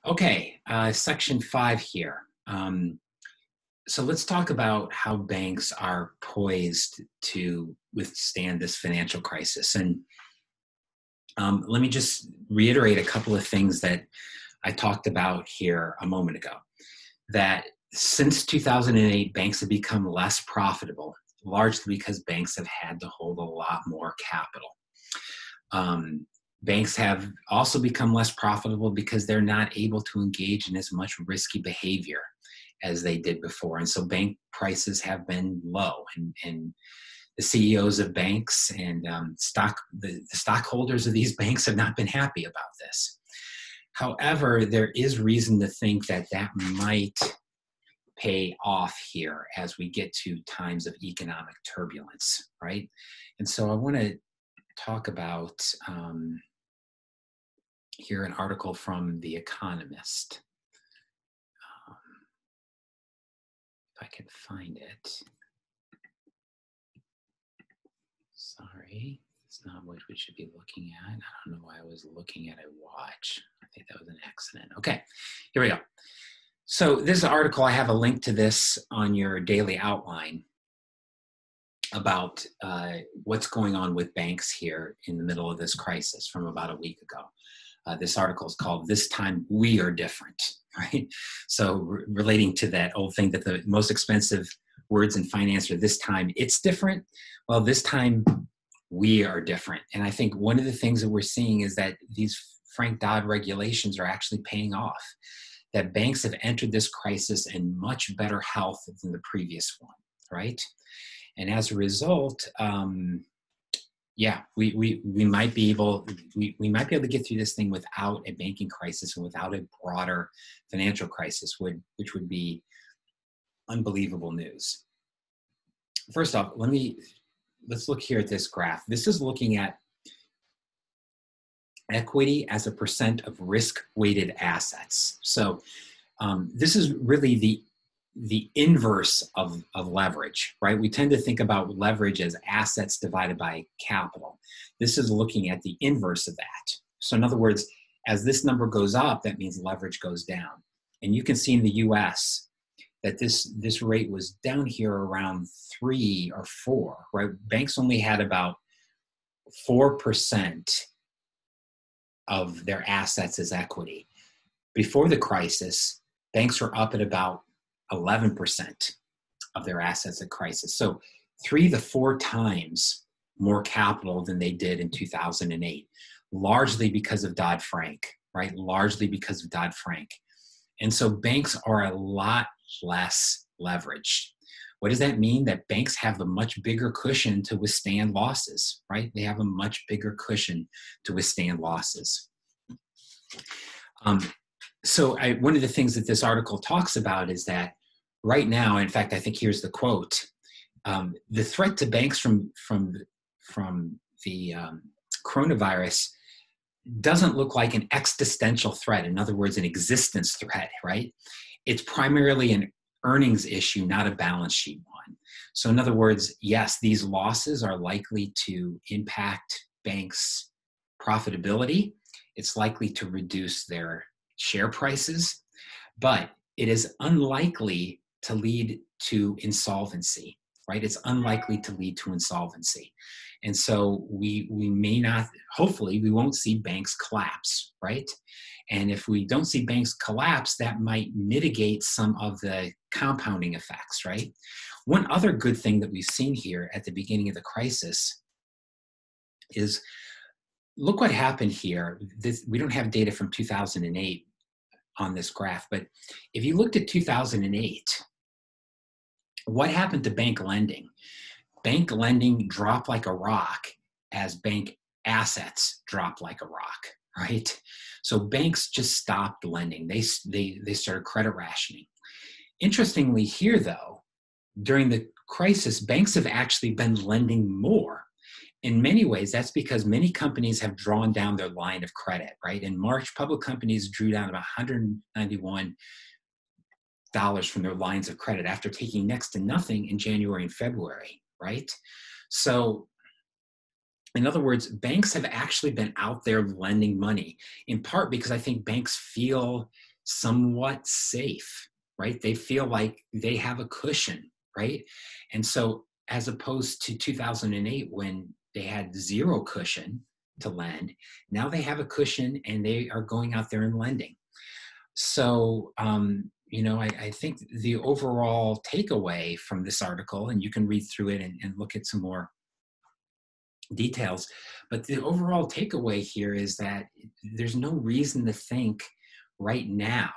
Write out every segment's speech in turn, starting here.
Okay, section 5 here. So let's talk about how banks are poised to withstand this financial crisis. And let me just reiterate a couple of things that I talked about here a moment ago. That since 2008, banks have become less profitable, largely because banks have had to hold a lot more capital. Banks have also become less profitable because they're not able to engage in as much risky behavior as they did before. And so bank prices have been low, and the CEOs of banks and the stockholders of these banks have not been happy about this. However, there is reason to think that that might pay off here as we get to times of economic turbulence, right? And so I want to talk about here an article from The Economist. If I can find it. Sorry, it's not what we should be looking at. I don't know why I was looking at a watch. I think that was an accident. Okay, here we go. So this article, I have a link to this on your daily outline about what's going on with banks here in the middle of this crisis from about a week ago. This article is called "This Time We Are Different," right? So relating to that old thing that the most expensive words in finance are "this time it's different." Well, this time we are different. And I think one of the things that we're seeing is that these Frank Dodd regulations are actually paying off, that banks have entered this crisis in much better health than the previous one, right? And as a result, we might be able to get through this thing without a banking crisis and without a broader financial crisis, which would be unbelievable news. First off, let's look here at this graph. This is looking at equity as a percent of risk-weighted assets. So this is really the inverse of leverage, right? We tend to think about leverage as assets divided by capital. This is looking at the inverse of that. So in other words, as this number goes up, that means leverage goes down. And you can see in the US that this rate was down here around 3 or 4, right? Banks only had about 4% of their assets as equity. Before the crisis, banks were up at about 11% of their assets at crisis. So 3 to 4 times more capital than they did in 2008, largely because of Dodd-Frank, right? Largely because of Dodd-Frank. And so banks are a lot less leveraged. What does that mean? That banks have a much bigger cushion to withstand losses, right? They have a much bigger cushion to withstand losses. One of the things that this article talks about is that right now, in fact, I think here's the quote, the threat to banks from the coronavirus doesn't look like an existential threat. In other words, an existence threat, right? It's primarily an earnings issue, not a balance sheet one. So in other words, yes, these losses are likely to impact banks' profitability. It's likely to reduce their share prices, but it is unlikely to lead to insolvency, right? It's unlikely to lead to insolvency. And so we may not, hopefully we won't see banks collapse, right? And if we don't see banks collapse, that might mitigate some of the compounding effects, right? One other good thing that we've seen here at the beginning of the crisis is, look what happened here. We don't have data from 2008 on this graph, but if you looked at 2008, what happened to bank lending? Bank lending dropped like a rock as bank assets dropped like a rock, right? So banks just stopped lending. They started credit rationing. Interestingly here though, during the crisis, banks have actually been lending more. In many ways, that's because many companies have drawn down their line of credit, right? In March, public companies drew down about $191 from their lines of credit after taking next to nothing in January and February, right? So in other words, banks have actually been out there lending money, in part because I think banks feel somewhat safe, right? They feel like they have a cushion, right? And so as opposed to 2008 when they had zero cushion to lend, now they have a cushion and they are going out there and lending. So, I think the overall takeaway from this article, and you can read through it and look at some more details, but the overall takeaway here is that there's no reason to think right now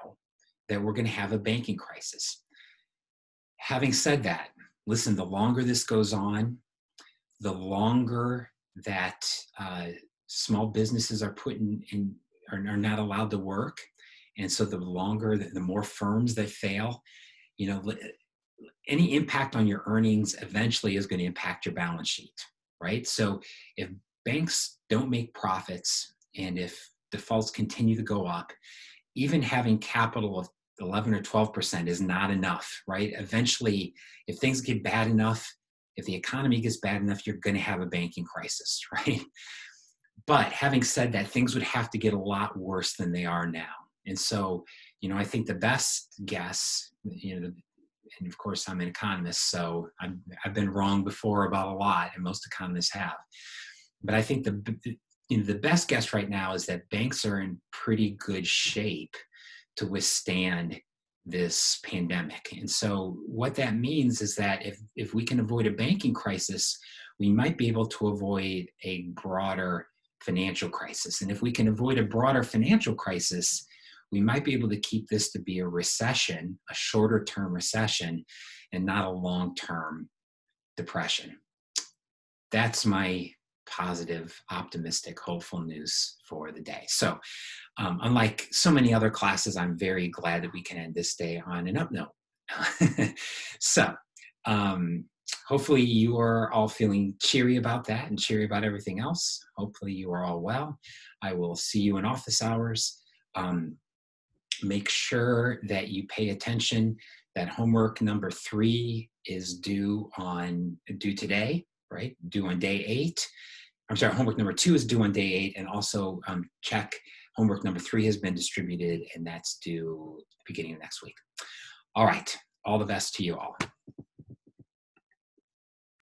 that we're going to have a banking crisis. Having said that, listen, the longer this goes on, the longer that small businesses are are not allowed to work. And so the longer, the more firms that fail, any impact on your earnings eventually is going to impact your balance sheet, right? So if banks don't make profits and if defaults continue to go up, even having capital of 11 or 12% is not enough, right? Eventually, if things get bad enough, if the economy gets bad enough, you're going to have a banking crisis, right? But having said that, things would have to get a lot worse than they are now. And so, I think the best guess, and of course I'm an economist, so I've been wrong before about a lot, and most economists have. But I think the best guess right now is that banks are in pretty good shape to withstand this pandemic. And so what that means is that if we can avoid a banking crisis, we might be able to avoid a broader financial crisis. And if we can avoid a broader financial crisis, we might be able to keep this to be a recession, a shorter term recession, and not a long-term depression. That's my positive, optimistic, hopeful news for the day. So unlike so many other classes, I'm very glad that we can end this day on an up note. So hopefully you are all feeling cheery about that and cheery about everything else. Hopefully you are all well. I will see you in office hours. Make sure that you pay attention that homework number 3 is due today, right? Due on day 8. I'm sorry, homework number 2 is due on day 8, and also check homework number 3 has been distributed, and that's due beginning of next week. All right, all the best to you all.